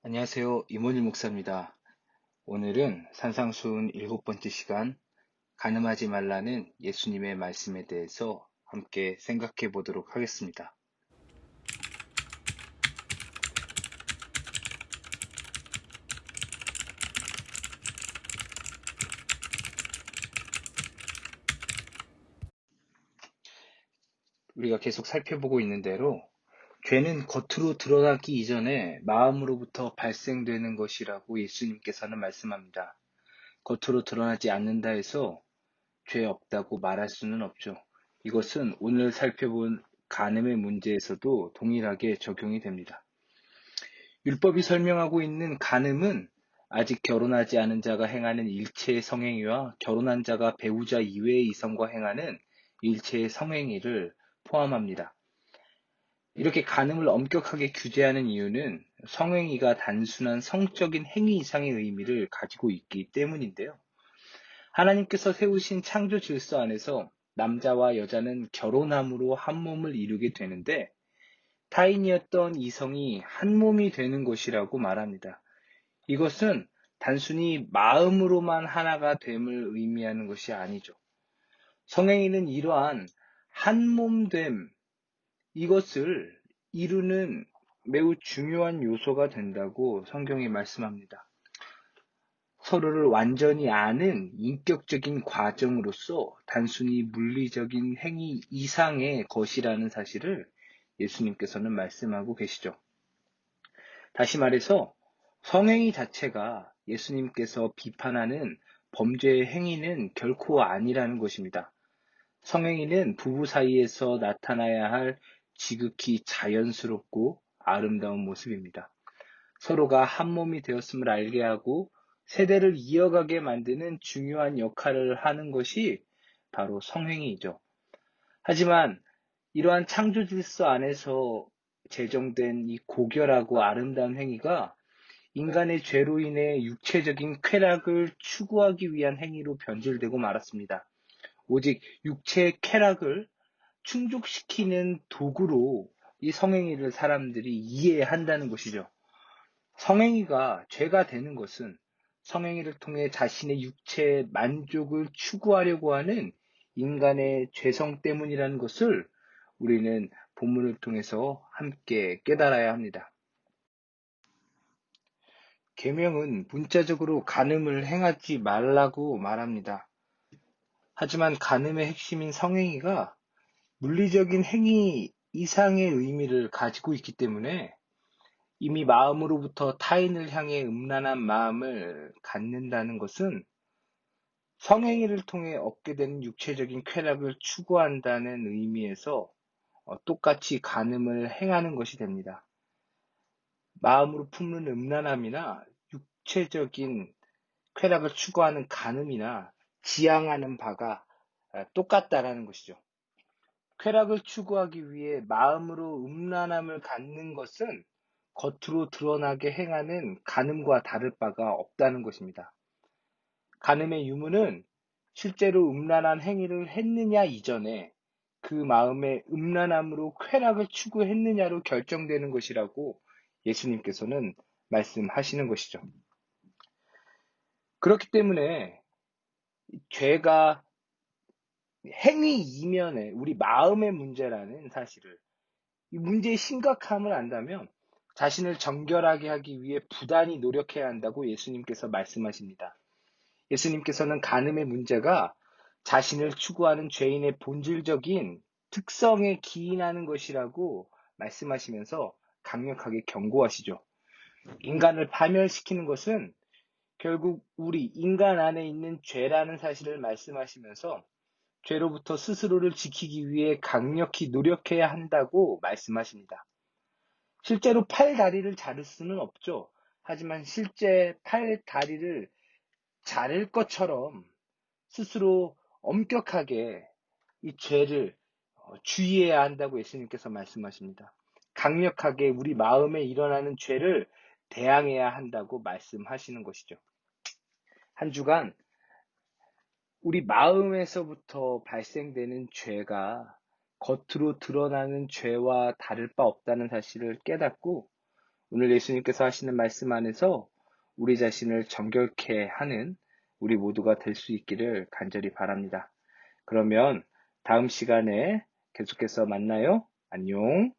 안녕하세요. 이모일 목사입니다. 오늘은 산상수훈 7번째 시간, 간음하지 말라는 예수님의 말씀에 대해서 함께 생각해 보도록 하겠습니다. 우리가 계속 살펴보고 있는 대로 죄는 겉으로 드러나기 이전에 마음으로부터 발생되는 것이라고 예수님께서는 말씀합니다. 겉으로 드러나지 않는다 해서 죄 없다고 말할 수는 없죠. 이것은 오늘 살펴본 간음의 문제에서도 동일하게 적용이 됩니다. 율법이 설명하고 있는 간음은 아직 결혼하지 않은 자가 행하는 일체의 성행위와 결혼한 자가 배우자 이외의 이성과 행하는 일체의 성행위를 포함합니다. 이렇게 간음을 엄격하게 규제하는 이유는 성행위가 단순한 성적인 행위 이상의 의미를 가지고 있기 때문인데요. 하나님께서 세우신 창조 질서 안에서 남자와 여자는 결혼함으로 한 몸을 이루게 되는데 타인이었던 이성이 한 몸이 되는 것이라고 말합니다. 이것은 단순히 마음으로만 하나가 됨을 의미하는 것이 아니죠. 성행위는 이러한 한 몸됨, 이것을 이루는 매우 중요한 요소가 된다고 성경이 말씀합니다. 서로를 완전히 아는 인격적인 과정으로서 단순히 물리적인 행위 이상의 것이라는 사실을 예수님께서는 말씀하고 계시죠. 다시 말해서 성행위 자체가 예수님께서 비판하는 범죄의 행위는 결코 아니라는 것입니다. 성행위는 부부 사이에서 나타나야 할 지극히 자연스럽고 아름다운 모습입니다. 서로가 한 몸이 되었음을 알게 하고 세대를 이어가게 만드는 중요한 역할을 하는 것이 바로 성행위이죠. 하지만 이러한 창조 질서 안에서 제정된 이 고결하고 아름다운 행위가 인간의 죄로 인해 육체적인 쾌락을 추구하기 위한 행위로 변질되고 말았습니다. 오직 육체의 쾌락을 충족시키는 도구로 이 성행위를 사람들이 이해한다는 것이죠. 성행위가 죄가 되는 것은 성행위를 통해 자신의 육체의 만족을 추구하려고 하는 인간의 죄성 때문이라는 것을 우리는 본문을 통해서 함께 깨달아야 합니다. 계명은 문자적으로 간음을 행하지 말라고 말합니다. 하지만 간음의 핵심인 성행위가 물리적인 행위 이상의 의미를 가지고 있기 때문에 이미 마음으로부터 타인을 향해 음란한 마음을 갖는다는 것은 성행위를 통해 얻게 되는 육체적인 쾌락을 추구한다는 의미에서 똑같이 간음을 행하는 것이 됩니다. 마음으로 품는 음란함이나 육체적인 쾌락을 추구하는 간음이나 지향하는 바가 똑같다라는 것이죠. 쾌락을 추구하기 위해 마음으로 음란함을 갖는 것은 겉으로 드러나게 행하는 간음과 다를 바가 없다는 것입니다. 간음의 유무는 실제로 음란한 행위를 했느냐 이전에 그 마음의 음란함으로 쾌락을 추구했느냐로 결정되는 것이라고 예수님께서는 말씀하시는 것이죠. 그렇기 때문에 죄가 행위 이면에 우리 마음의 문제라는 사실을, 이 문제의 심각함을 안다면 자신을 정결하게 하기 위해 부단히 노력해야 한다고 예수님께서 말씀하십니다. 예수님께서는 간음의 문제가 자신을 추구하는 죄인의 본질적인 특성에 기인하는 것이라고 말씀하시면서 강력하게 경고하시죠. 인간을 파멸시키는 것은 결국 우리 인간 안에 있는 죄라는 사실을 말씀하시면서 죄로부터 스스로를 지키기 위해 강력히 노력해야 한다고 말씀하십니다. 실제로 팔, 다리를 자를 수는 없죠. 하지만 실제 팔, 다리를 자를 것처럼 스스로 엄격하게 이 죄를 주의해야 한다고 예수님께서 말씀하십니다. 강력하게 우리 마음에 일어나는 죄를 대항해야 한다고 말씀하시는 것이죠. 한 주간 우리 마음에서부터 발생되는 죄가 겉으로 드러나는 죄와 다를 바 없다는 사실을 깨닫고 오늘 예수님께서 하시는 말씀 안에서 우리 자신을 정결케 하는 우리 모두가 될 수 있기를 간절히 바랍니다. 그러면 다음 시간에 계속해서 만나요. 안녕.